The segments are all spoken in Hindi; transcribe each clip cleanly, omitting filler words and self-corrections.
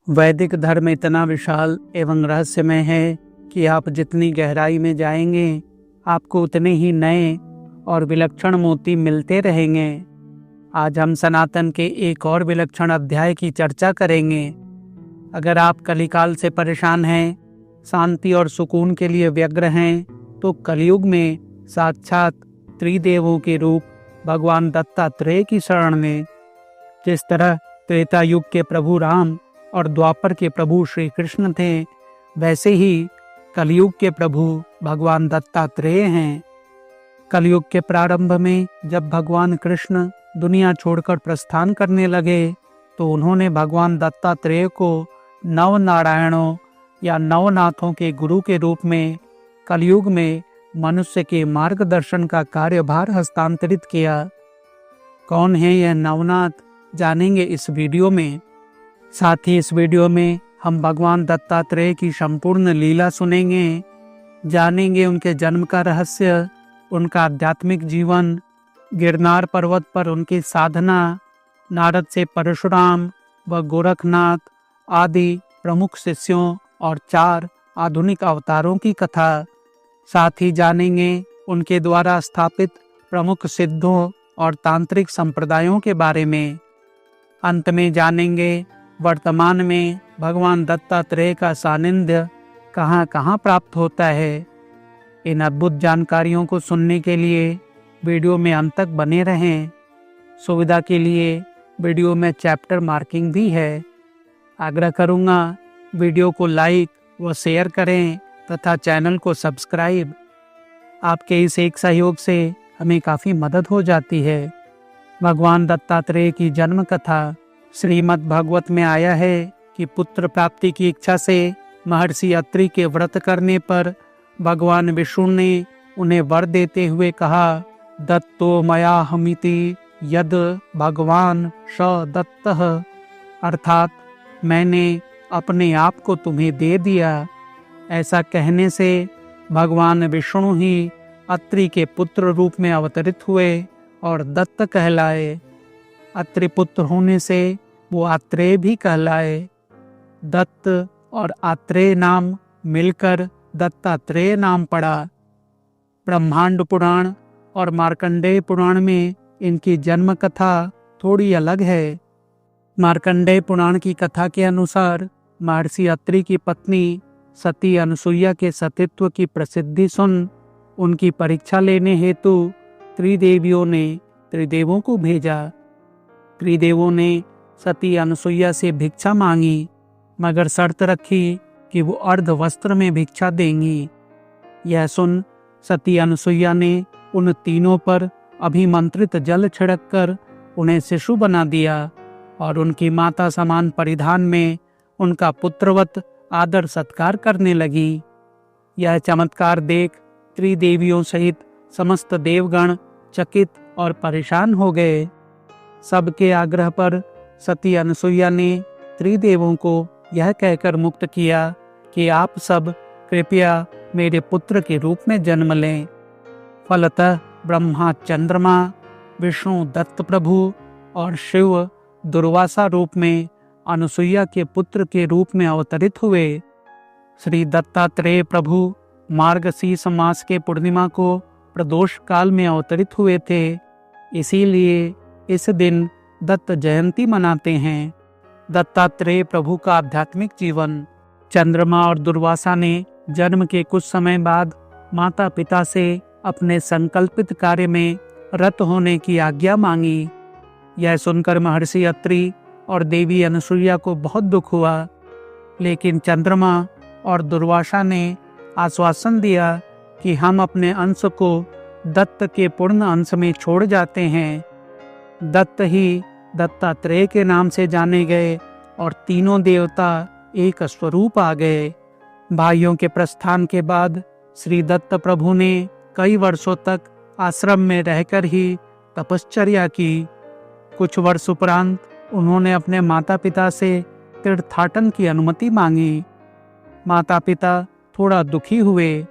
वैदिक धर्म इतना विशाल एवं रहस्यमय है कि आप जितनी गहराई में जाएंगे आपको उतने ही नए और विलक्षण मोती मिलते रहेंगे। आज हम सनातन के एक और विलक्षण अध्याय की चर्चा करेंगे। अगर आप कलिकाल से परेशान हैं, शांति और सुकून के लिए व्यग्र हैं, तो कलयुग में साक्षात त्रिदेवों के रूप भगवान दत्तात्रेय की शरण में। जिस तरह त्रेता युग के प्रभु राम और द्वापर के प्रभु श्री कृष्ण थे, वैसे ही कलयुग के प्रभु भगवान दत्तात्रेय हैं। कलयुग के प्रारंभ में जब भगवान कृष्ण दुनिया छोड़कर प्रस्थान करने लगे, तो उन्होंने भगवान दत्तात्रेय को नव नारायणों या नवनाथों के गुरु के रूप में कलयुग में मनुष्य के मार्गदर्शन का कार्यभार हस्तांतरित किया। कौन है यह नवनाथ, जानेंगे इस वीडियो में। साथ ही इस वीडियो में हम भगवान दत्तात्रेय की संपूर्ण लीला सुनेंगे, जानेंगे उनके जन्म का रहस्य, उनका आध्यात्मिक जीवन, गिरनार पर्वत पर उनकी साधना, नारद से परशुराम व गोरखनाथ आदि प्रमुख शिष्यों और 4 आधुनिक अवतारों की कथा। साथ ही जानेंगे उनके द्वारा स्थापित प्रमुख सिद्धों और तांत्रिक संप्रदायों के बारे में। अंत में जानेंगे वर्तमान में भगवान दत्तात्रेय का सानिध्य कहाँ कहाँ प्राप्त होता है। इन अद्भुत जानकारियों को सुनने के लिए वीडियो में अंत तक बने रहें। सुविधा के लिए वीडियो में चैप्टर मार्किंग भी है। आग्रह करूँगा वीडियो को लाइक व शेयर करें तथा चैनल को सब्सक्राइब। आपके इस एक सहयोग से हमें काफ़ी मदद हो जाती है। भगवान दत्तात्रेय की जन्म कथा श्रीमद् भागवत में आया है कि पुत्र प्राप्ति की इच्छा से महर्षि अत्रि के व्रत करने पर भगवान विष्णु ने उन्हें वर देते हुए कहा, दत्तो मया हमिति यद भगवान स दत्तः, अर्थात मैंने अपने आप को तुम्हें दे दिया। ऐसा कहने से भगवान विष्णु ही अत्रि के पुत्र रूप में अवतरित हुए और दत्त कहलाए। अत्रि पुत्र होने से वो आत्रेय भी कहलाए। दत्त और आत्रेय नाम मिलकर दत्तात्रेय नाम पड़ा। ब्रह्मांड पुराण और मार्कंडेय पुराण में इनकी जन्म कथा थोड़ी अलग है। मार्कंडेय पुराण की कथा के अनुसार महर्षि अत्रि की पत्नी सती अनसुईया के सतीत्व की प्रसिद्धि सुन उनकी परीक्षा लेने हेतु त्रिदेवियों ने त्रिदेवों को भेजा। त्रिदेवों ने सती अनसुईया से भिक्षा मांगी, मगर शर्त रखी कि वो अर्ध वस्त्र में भिक्षा देंगी। यह सुन सती अनसुईया ने उन तीनों पर अभिमंत्रित जल छिड़ककर उन्हें शिशु बना दिया और उनकी माता समान परिधान में उनका पुत्रवत आदर सत्कार करने लगी। यह चमत्कार देख त्रिदेवियों सहित समस्त देवगण चकित और परेशान हो गए। सबके आग्रह पर सती अनसुईया ने त्रिदेवों को यह कहकर मुक्त किया कि आप सब कृपया मेरे पुत्र के रूप में जन्म लें। फलतः ब्रह्मा चंद्रमा, विष्णु दत्त प्रभु और शिव दुर्वासा रूप में अनसुईया के पुत्र के रूप में अवतरित हुए। श्री दत्तात्रेय प्रभु मार्गशीर्ष मास के पूर्णिमा को प्रदोष काल में अवतरित हुए थे। इसीलिए इस दिन दत्त जयंती मनाते हैं। दत्तात्रेय प्रभु का आध्यात्मिक जीवन। चंद्रमा और दुर्वासा ने जन्म के कुछ समय बाद माता पिता से अपने संकल्पित कार्य में रत होने की आज्ञा मांगी। यह सुनकर महर्षि अत्रि और देवी अनसुईया को बहुत दुख हुआ, लेकिन चंद्रमा और दुर्वासा ने आश्वासन दिया कि हम अपने अंश को दत्त के पूर्ण अंश में छोड़ जाते हैं। दत्त ही दत्तात्रेय के नाम से जाने गए और तीनों देवता एक स्वरूप आ गए। भाइयों के प्रस्थान के बाद श्री दत्त प्रभु ने कई वर्षों तक आश्रम में रहकर ही तपश्चर्या की। कुछ वर्ष उपरांत उन्होंने अपने माता पिता से तीर्थाटन की अनुमति मांगी। माता पिता थोड़ा दुखी हुए।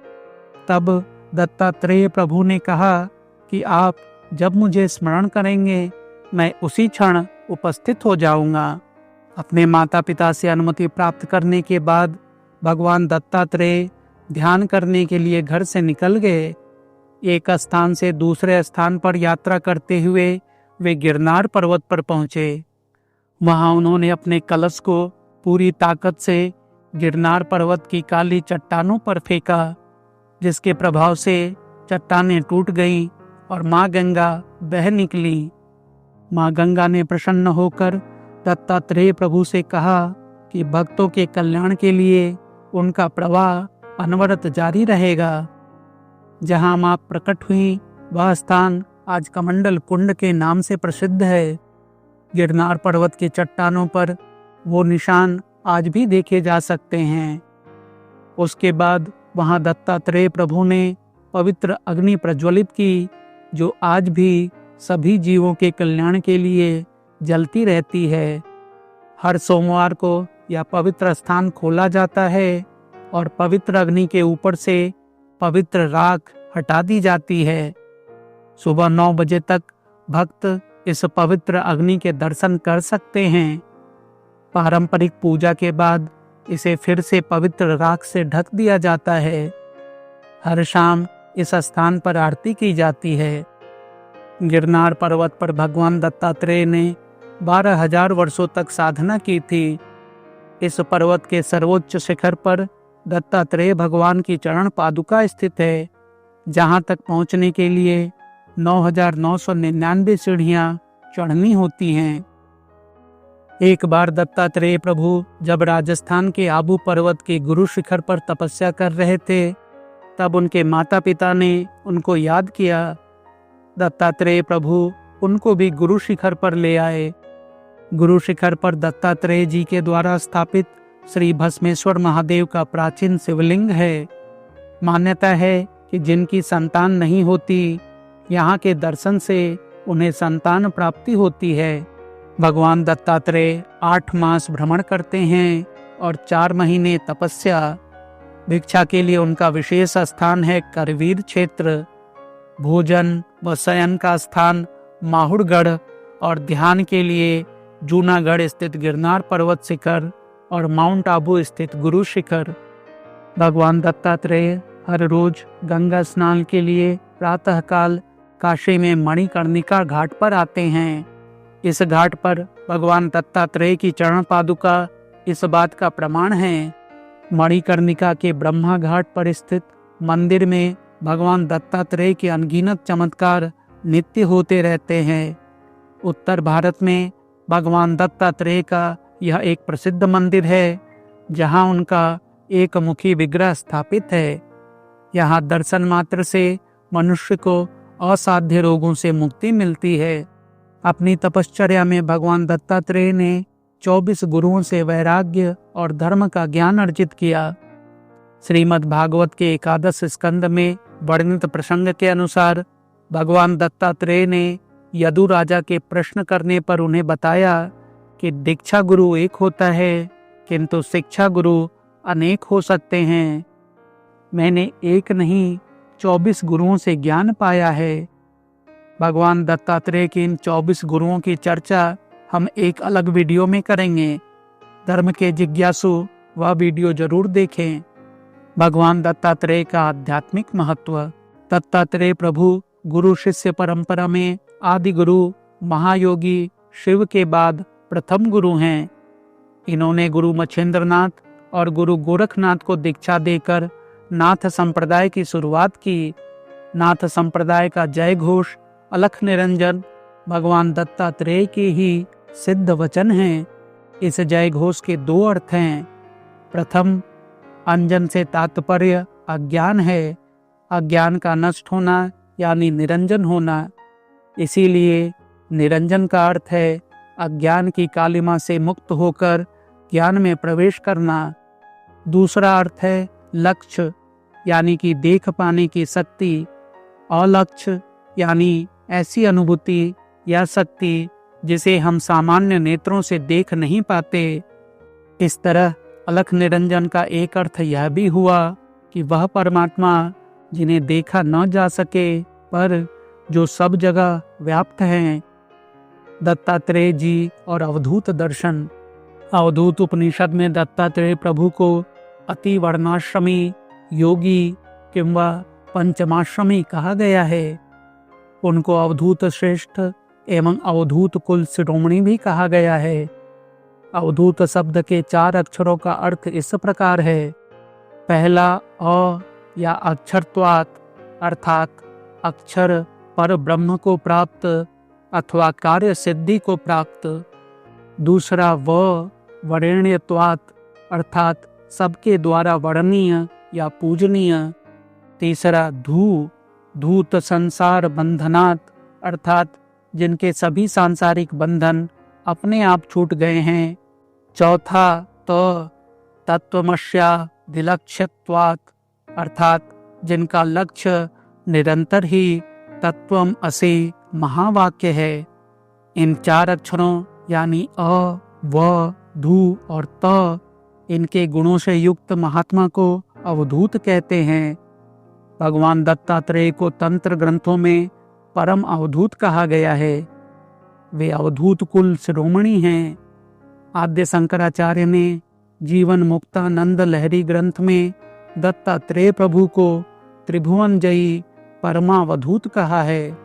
तब दत्तात्रेय प्रभु ने कहा कि आप जब मुझे स्मरण करेंगे मैं उसी क्षण उपस्थित हो जाऊंगा। अपने माता पिता से अनुमति प्राप्त करने के बाद भगवान दत्तात्रेय ध्यान करने के लिए घर से निकल गए। एक स्थान से दूसरे स्थान पर यात्रा करते हुए वे गिरनार पर्वत पर पहुंचे। वहां उन्होंने अपने कलश को पूरी ताकत से गिरनार पर्वत की काली चट्टानों पर फेंका, जिसके प्रभाव से चट्टानें टूट गईं और मां गंगा बह निकली। मां गंगा ने प्रसन्न होकर दत्तात्रेय प्रभु से कहा कि भक्तों के कल्याण के लिए उनका प्रवाह अनवरत जारी रहेगा। जहां मां प्रकट हुई वह स्थान आज कमंडल कुंड के नाम से प्रसिद्ध है। गिरनार पर्वत के चट्टानों पर वो निशान आज भी देखे जा सकते हैं। उसके बाद वहां दत्तात्रेय प्रभु ने पवित्र अग्नि प्रज्वलित की, जो आज भी सभी जीवों के कल्याण के लिए जलती रहती है। हर सोमवार को यह पवित्र स्थान खोला जाता है और पवित्र अग्नि के ऊपर से पवित्र राख हटा दी जाती है। सुबह 9 बजे तक भक्त इस पवित्र अग्नि के दर्शन कर सकते हैं। पारंपरिक पूजा के बाद इसे फिर से पवित्र राख से ढक दिया जाता है। हर शाम इस स्थान पर आरती की जाती है। गिरनार पर्वत पर भगवान दत्तात्रेय ने 12,000 वर्षों तक साधना की थी। इस पर्वत के सर्वोच्च शिखर पर दत्तात्रेय भगवान की चरण पादुका स्थित है, जहां तक पहुंचने के लिए 9,999 सीढ़ियां चढ़नी होती हैं। एक बार दत्तात्रेय प्रभु जब राजस्थान के आबू पर्वत के गुरु शिखर पर तपस्या कर रहे थे, तब उनके माता पिता ने उनको याद किया। दत्तात्रेय प्रभु उनको भी गुरु शिखर पर ले आए। गुरु शिखर पर दत्तात्रेय जी के द्वारा स्थापित श्री भस्मेश्वर महादेव का प्राचीन शिवलिंग है। मान्यता है कि जिनकी संतान नहीं होती, यहाँ के दर्शन से उन्हें संतान प्राप्ति होती है। भगवान दत्तात्रेय 8 मास भ्रमण करते हैं और 4 महीने तपस्या। भिक्षा के लिए उनका विशेष स्थान है करवीर क्षेत्र। भोजन व शयन का स्थान माहुड़गढ़ और ध्यान के लिए जूनागढ़ स्थित गिरनार पर्वत शिखर और माउंट आबू स्थित गुरु शिखर। भगवान दत्तात्रेय हर रोज गंगा स्नान के लिए प्रातःकाल काशी में मणिकर्णिका घाट पर आते हैं। इस घाट पर भगवान दत्तात्रेय की चरण पादुका इस बात का प्रमाण है। मणिकर्णिका के ब्रह्मा घाट पर स्थित मंदिर में भगवान दत्तात्रेय के अनगिनत चमत्कार नित्य होते रहते हैं। उत्तर भारत में भगवान दत्तात्रेय का यह एक प्रसिद्ध मंदिर है, जहां उनका एक मुखी विग्रह स्थापित है। यहाँ दर्शन मात्र से मनुष्य को असाध्य रोगों से मुक्ति मिलती है। अपनी तपश्चर्या में भगवान दत्तात्रेय ने 24 गुरुओं से वैराग्य और धर्म का ज्ञान अर्जित किया। श्रीमद् भागवत के 11 स्कंद में वर्णित प्रसंग के अनुसार भगवान दत्तात्रेय ने यदु राजा के प्रश्न करने पर उन्हें बताया कि दीक्षा गुरु एक होता है, किंतु शिक्षा गुरु अनेक हो सकते हैं। मैंने एक नहीं 24 गुरुओं से ज्ञान पाया है। भगवान दत्तात्रेय के इन 24 गुरुओं की चर्चा हम एक अलग वीडियो में करेंगे। धर्म के जिज्ञासु वह वीडियो जरूर देखें। भगवान दत्तात्रेय का आध्यात्मिक महत्व। दत्तात्रेय प्रभु गुरु शिष्य परंपरा में आदि गुरु महायोगी शिव के बाद प्रथम गुरु हैं। इन्होंने गुरु मच्छेंद्रनाथ और गुरु गोरखनाथ को दीक्षा देकर नाथ संप्रदाय की शुरुआत की। नाथ संप्रदाय का जय घोष अलख निरंजन भगवान दत्तात्रेय के ही सिद्ध वचन हैं। इस जय घोष के 2 अर्थ हैं। प्रथम, अंजन से तात्पर्य अज्ञान है। अज्ञान का नष्ट होना यानी निरंजन होना। इसीलिए निरंजन का अर्थ है अज्ञान की कालिमा से मुक्त होकर ज्ञान में प्रवेश करना। दूसरा अर्थ है लक्ष्य, यानी कि देख पाने की शक्ति। अलक्ष्य यानी ऐसी अनुभूति या शक्ति जिसे हम सामान्य नेत्रों से देख नहीं पाते। इस तरह अलख निरंजन का एक अर्थ यह भी हुआ कि वह परमात्मा जिन्हें देखा न जा सके, पर जो सब जगह व्याप्त हैं। दत्तात्रेय जी और अवधूत दर्शन। अवधूत उपनिषद में दत्तात्रेय प्रभु को अति वर्णाश्रमी, योगी किंवा पंचमाश्रमी कहा गया है। उनको अवधूत श्रेष्ठ एवं अवधूत कुल शिरोमणि भी कहा गया है। अवधूत शब्द के 4 अक्षरों का अर्थ इस प्रकार है। पहला अ या अक्षरत्वात् अर्थात अक्षर पर ब्रह्म को प्राप्त अथवा कार्य सिद्धि को प्राप्त। दूसरा वरेण्यत्वात् अर्थात सबके द्वारा वर्णनीय या पूजनीय। तीसरा धूत संसार बंधनात् अर्थात जिनके सभी सांसारिक बंधन अपने आप छूट गए हैं। चौथा तत्वमस्यादिलक्ष्यत्वात् अर्थात जिनका लक्ष्य निरंतर ही तत्वम असि महावाक्य है। इन 4 अक्षरों यानी अ, व, धू और त, इनके गुणों से युक्त महात्मा को अवधूत कहते हैं। भगवान दत्तात्रेय को तंत्र ग्रंथों में परम अवधूत कहा गया है। वे अवधूत कुल शिरोमणि हैं। आद्य शंकराचार्य ने जीवन मुक्तानंद लहरी ग्रंथ में दत्तात्रेय प्रभु को त्रिभुवन जयी परमावधूत कहा है।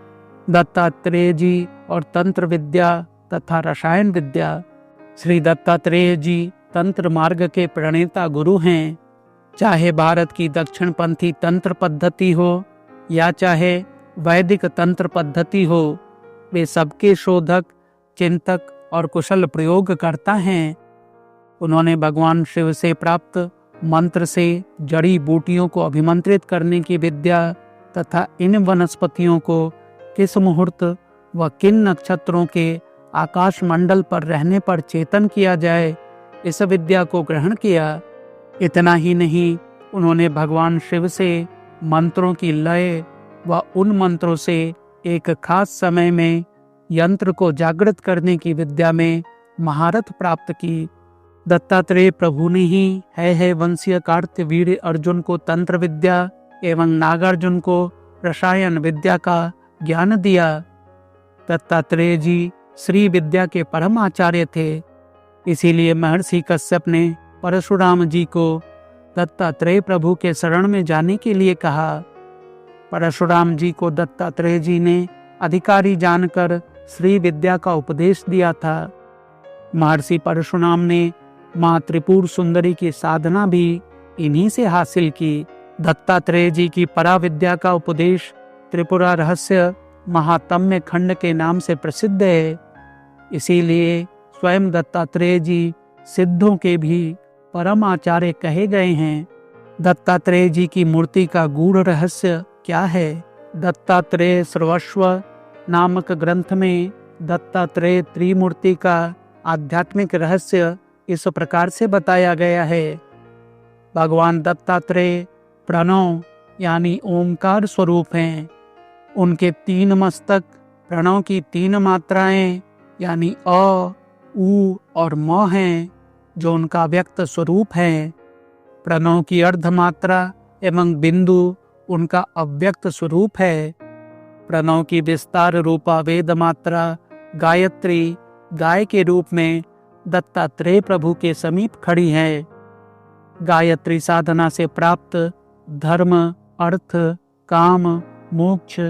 दत्तात्रेय जी और तंत्र विद्या तथा रसायन विद्या। श्री दत्तात्रेय जी तंत्र मार्ग के प्रणेता गुरु हैं। चाहे भारत की दक्षिणपंथी तंत्र पद्धति हो या चाहे वैदिक तंत्र पद्धति हो, वे सबके शोधक, चिंतक और कुशल प्रयोगकर्ता हैं। उन्होंने भगवान शिव से प्राप्त मंत्र से जड़ी बूटियों को अभिमंत्रित करने की विद्या तथा इन वनस्पतियों को किस मुहूर्त व किन नक्षत्रों के आकाश मंडल पर रहने पर चेतन किया जाए, इस विद्या को ग्रहण किया। इतना ही नहीं, उन्होंने भगवान शिव से मंत्रों की लय व उन मंत्रों से एक खास समय में यंत्र को जागृत करने की विद्या में महारत प्राप्त की। दत्तात्रेय प्रभु ने ही है वंशीय कार्तवीर्य अर्जुन को तंत्र विद्या एवं नागार्जुन को रसायन विद्या का ज्ञान दिया। दत्तात्रेय जी श्री विद्या के परम आचार्य थे। इसीलिए महर्षि कश्यप ने परशुराम जी को दत्तात्रेय प्रभु के शरण में जाने के लिए कहा। परशुराम जी को दत्तात्रेय जी ने अधिकारी जानकर श्री विद्या का उपदेश दिया था। महर्षि परशुराम ने माँ त्रिपुर सुंदरी की साधना भी इन्हीं से हासिल की। दत्तात्रेय जी की पराविद्या का उपदेश त्रिपुरा रहस्य महात्म्य खंड के नाम से प्रसिद्ध है। इसीलिए स्वयं दत्तात्रेय जी सिद्धों के भी परम आचार्य कहे गए हैं। दत्तात्रेय जी की मूर्ति का गूढ़ रहस्य क्या है? दत्तात्रेय सर्वस्व नामक ग्रंथ में दत्तात्रेय त्रिमूर्ति का आध्यात्मिक रहस्य इस प्रकार से बताया गया है। भगवान दत्तात्रेय प्रणव यानी ओमकार स्वरूप हैं। उनके 3 मस्तक प्रणव की 3 मात्राएं यानी अ, उ और म हैं, जो उनका व्यक्त स्वरूप है। प्रणव की अर्धमात्रा एवं बिंदु उनका अव्यक्त स्वरूप है। प्रणव की विस्तार रूपा वेद मात्रा गायत्री गाय के रूप में दत्तात्रेय प्रभु के समीप खड़ी है। गायत्री साधना से प्राप्त धर्म, अर्थ, काम, मोक्ष,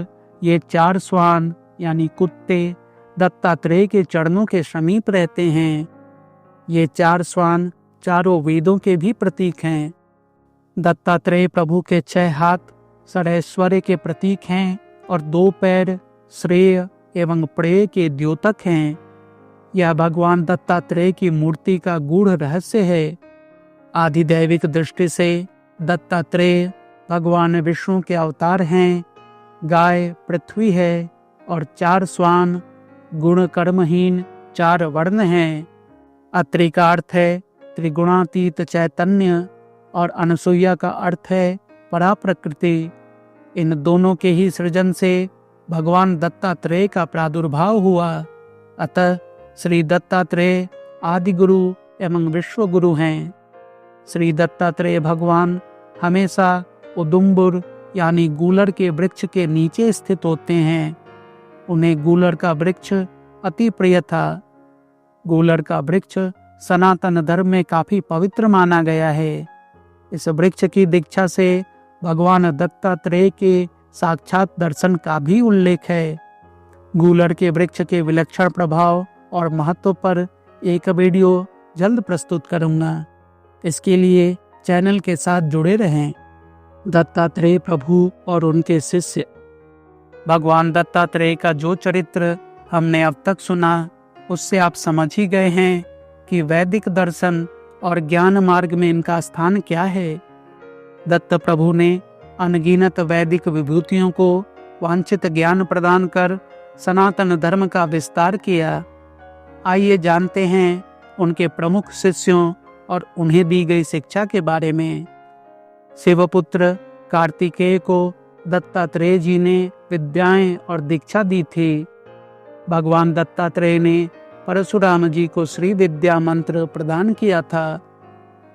ये 4 श्वान यानी कुत्ते दत्तात्रेय के चरणों के समीप रहते हैं। ये 4 श्वान चारों वेदों के भी प्रतीक हैं। दत्तात्रेय प्रभु के 6 हाथ षडैश्वर्य के प्रतीक हैं और 2 पैर श्रेय एवं प्रेय के द्योतक हैं। यह भगवान दत्तात्रेय की मूर्ति का गूढ़ रहस्य है। आधिदैविक दृष्टि से दत्तात्रेय भगवान विष्णु के अवतार हैं। गाय पृथ्वी है और 4 श्वान गुण कर्महीन 4 वर्ण हैं। अत्रि का अर्थ है त्रिगुणातीत चैतन्य और अनसुईया का अर्थ है पराप्रकृति। इन दोनों के ही सृजन से भगवान दत्तात्रेय का प्रादुर्भाव हुआ। अतः श्री दत्तात्रेय आदि गुरु एवं विश्व गुरु हैं। श्री दत्तात्रेय भगवान हमेशा उदुम्बुर यानी गूलर के वृक्ष के नीचे स्थित होते हैं। उन्हें गूलर का वृक्ष अति प्रिय था। गूलर का वृक्ष सनातन धर्म में काफी पवित्र माना गया है। इस वृक्ष की दीक्षा से भगवान दत्तात्रेय के साक्षात दर्शन का भी उल्लेख है। गूलर के वृक्ष के विलक्षण प्रभाव और महत्व पर एक वीडियो जल्द प्रस्तुत करूंगा। इसके लिए चैनल के साथ जुड़े रहें। दत्तात्रेय प्रभु और उनके शिष्य। भगवान दत्तात्रेय का जो चरित्र हमने अब तक सुना, उससे आप समझ ही गए हैं कि वैदिक दर्शन और ज्ञान मार्ग में इनका स्थान क्या है। दत्त प्रभु ने अनगिनत वैदिक विभूतियों को वांछित ज्ञान प्रदान कर सनातन धर्म का विस्तार किया। आइए जानते हैं उनके प्रमुख शिष्यों और उन्हें दी गई शिक्षा के बारे में। शिवपुत्र कार्तिकेय को दत्तात्रेय जी ने विद्याएं और दीक्षा दी थी। भगवान दत्तात्रेय ने परशुराम जी को श्री विद्या मंत्र प्रदान किया था।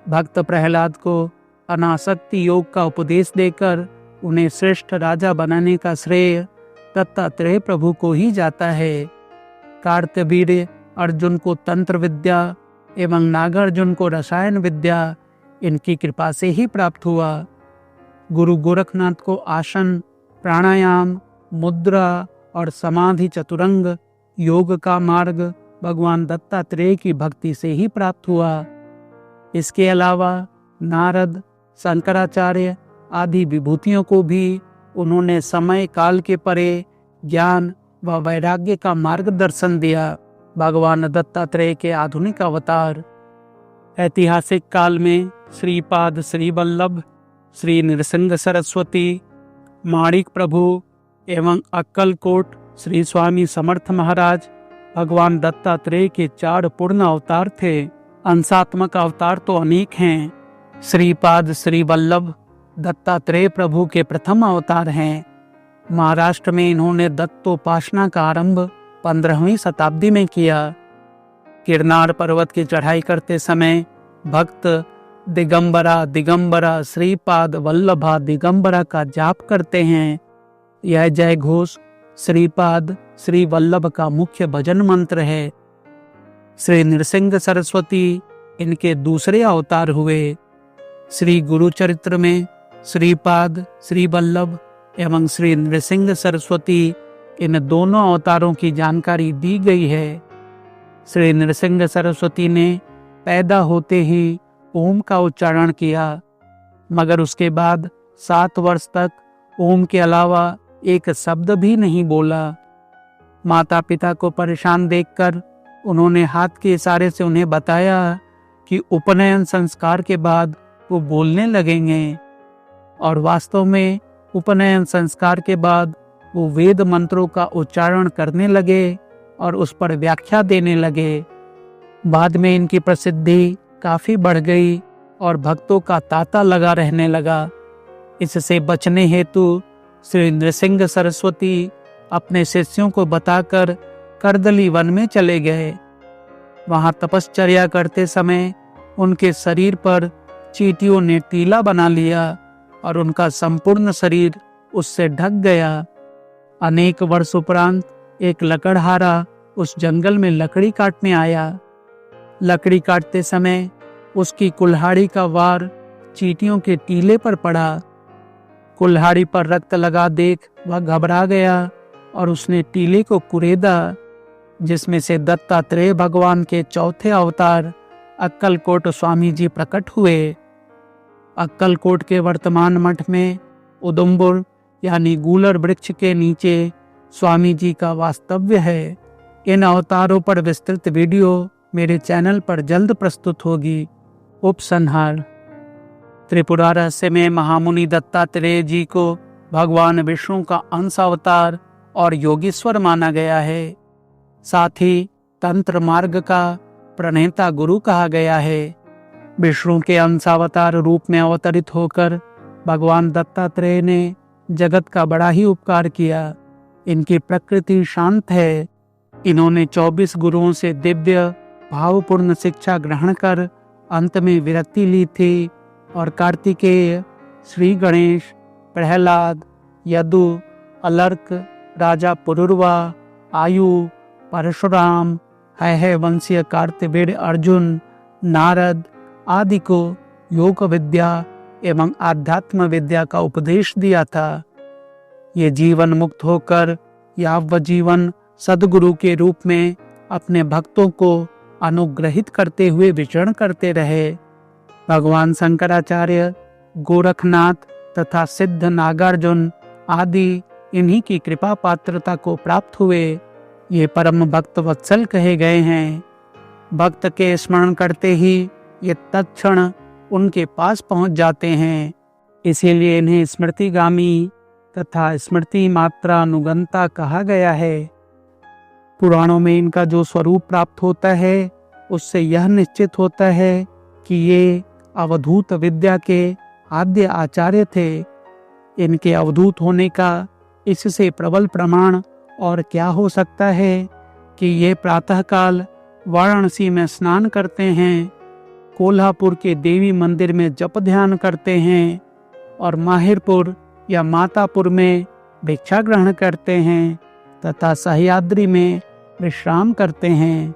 भक्त प्रहलाद को अनासक्ति योग का उपदेश देकर उन्हें श्रेष्ठ राजा बनाने का श्रेय दत्तात्रेय प्रभु को ही जाता है। कार्तवीर्य अर्जुन को तंत्र विद्या एवं नागार्जुन को रसायन विद्या इनकी कृपा से ही प्राप्त हुआ। गुरु गोरखनाथ को आसन, प्राणायाम, मुद्रा और समाधि चतुरंग योग का मार्ग भगवान दत्तात्रेय की भक्ति से ही प्राप्त हुआ। इसके अलावा नारद, शंकराचार्य आदि विभूतियों को भी उन्होंने समय काल के परे ज्ञान व वैराग्य का मार्गदर्शन दिया। भगवान दत्तात्रेय के आधुनिक अवतार। ऐतिहासिक काल में श्रीपाद श्री वल्लभ, श्री नृसिंह सरस्वती, माणिक प्रभु एवं अक्कलकोट श्री स्वामी समर्थ महाराज भगवान दत्तात्रेय के 4 पूर्ण अवतार थे। अंशात्मक अवतार तो अनेक हैं। श्रीपाद श्री वल्लभ दत्तात्रेय प्रभु के प्रथम अवतार हैं। महाराष्ट्र में इन्होंने दत्तोपासना का आरंभ 15वीं शताब्दी में किया। गिरनार पर्वत की चढ़ाई करते समय भक्त दिगंबरा दिगंबरा श्रीपाद वल्लभा दिगंबरा का जाप करते हैं। यह जय घोष श्रीपाद श्री वल्लभ का मुख्य भजन मंत्र है। श्री नृसिंह सरस्वती इनके दूसरे अवतार हुए। श्री गुरु चरित्र में श्रीपाद श्री वल्लभ एवं श्री नृसिंह सरस्वती इन दोनों अवतारों की जानकारी दी गई है। श्री नृसिंह सरस्वती ने पैदा होते ही ओम का उच्चारण किया, मगर उसके बाद 7 वर्ष तक ओम के अलावा एक शब्द भी नहीं बोला। माता पिता को परेशान देखकर उन्होंने हाथ के इशारे से उन्हें बताया कि उपनयन संस्कार के बाद वो बोलने लगेंगे, और वास्तव में उपनयन संस्कार के बाद वो वेद मंत्रों का उच्चारण करने लगे और उस पर व्याख्या देने लगे। बाद में इनकी प्रसिद्धि काफी बढ़ गई और भक्तों का तांता लगा रहने लगा। इससे बचने हेतु श्री नृसिंह सरस्वती अपने शिष्यों को बताकर करदली वन में चले गए। वहां तपश्चर्या करते समय उनके शरीर पर चींटियों ने टीला बना लिया और उनका संपूर्ण शरीर उससे ढक गया। अनेक वर्ष उपरांत एक लकड़हारा उस जंगल में लकड़ी काटने आया। लकड़ी काटते समय उसकी कुल्हाड़ी का वार चींटियों के टीले पर पड़ा। कुल्हाड़ी पर रक्त लगा देख वह घबरा गया और उसने टीले को कुरेदा, जिसमें से दत्तात्रेय भगवान के चौथे अवतार अक्कलकोट स्वामी जी प्रकट हुए। अक्कलकोट के वर्तमान मठ में उदुम्बुर यानी गूलर वृक्ष के नीचे स्वामी जी का वास्तव्य है। इन अवतारों पर विस्तृत वीडियो मेरे चैनल पर जल्द प्रस्तुत होगी। उपसंहार। त्रिपुरा रहस्य में महामुनि दत्तात्रेय जी को भगवान विष्णु का अंश अवतार और योगीश्वर माना गया है। साथ ही तंत्र मार्ग का प्रणेता गुरु कहा गया है। विष्णु के अंशावतार रूप में अवतरित होकर भगवान दत्तात्रेय ने जगत का बड़ा ही उपकार किया। इनकी प्रकृति शांत है। इन्होंने 24 गुरुओं से दिव्य भावपूर्ण शिक्षा ग्रहण कर अंत में विरक्ति ली थी और कार्तिकेय, श्री गणेश, प्रहलाद, यदु, अलर्क, राजा पुरुरवा, आयु, परशुराम, है वंशीय कार्तवीर्य अर्जुन नारद आदि को योग विद्या एवं आध्यात्म विद्या का उपदेश दिया था। ये जीवन मुक्त होकर यावज्जीवन सद्गुरु के रूप में अपने भक्तों को अनुग्रहित करते हुए विचरण करते रहे। भगवान शंकराचार्य, गोरखनाथ तथा सिद्ध नागार्जुन आदि इन्हीं की कृपा पात्रता को प्राप्त हुए। ये परम भक्त वत्सल कहे गए हैं। भक्त के स्मरण करते ही ये तत्क्षण उनके पास पहुंच जाते हैं। इसीलिए इन्हें स्मृतिगामी तथा स्मृति मात्रा अनुगंता कहा गया है। पुराणों में इनका जो स्वरूप प्राप्त होता है उससे यह निश्चित होता है कि ये अवधूत विद्या के आद्य आचार्य थे। इनके अवधूत होने का इससे प्रबल प्रमाण और क्या हो सकता है कि ये प्रातःकाल वाराणसी में स्नान करते हैं, कोल्हापुर के देवी मंदिर में जप ध्यान करते हैं और माहिरपुर या मातापुर में भिक्षा ग्रहण करते हैं तथा सह्याद्री में विश्राम करते हैं।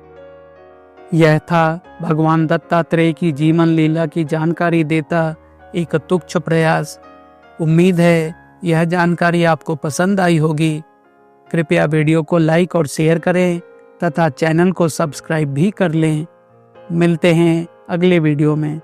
यह था भगवान दत्तात्रेय की जीवन लीला की जानकारी देता एक तुच्छ प्रयास। उम्मीद है यह जानकारी आपको पसंद आई होगी। कृपया वीडियो को लाइक और शेयर करें तथा चैनल को सब्सक्राइब भी कर लें। मिलते हैं अगले वीडियो में।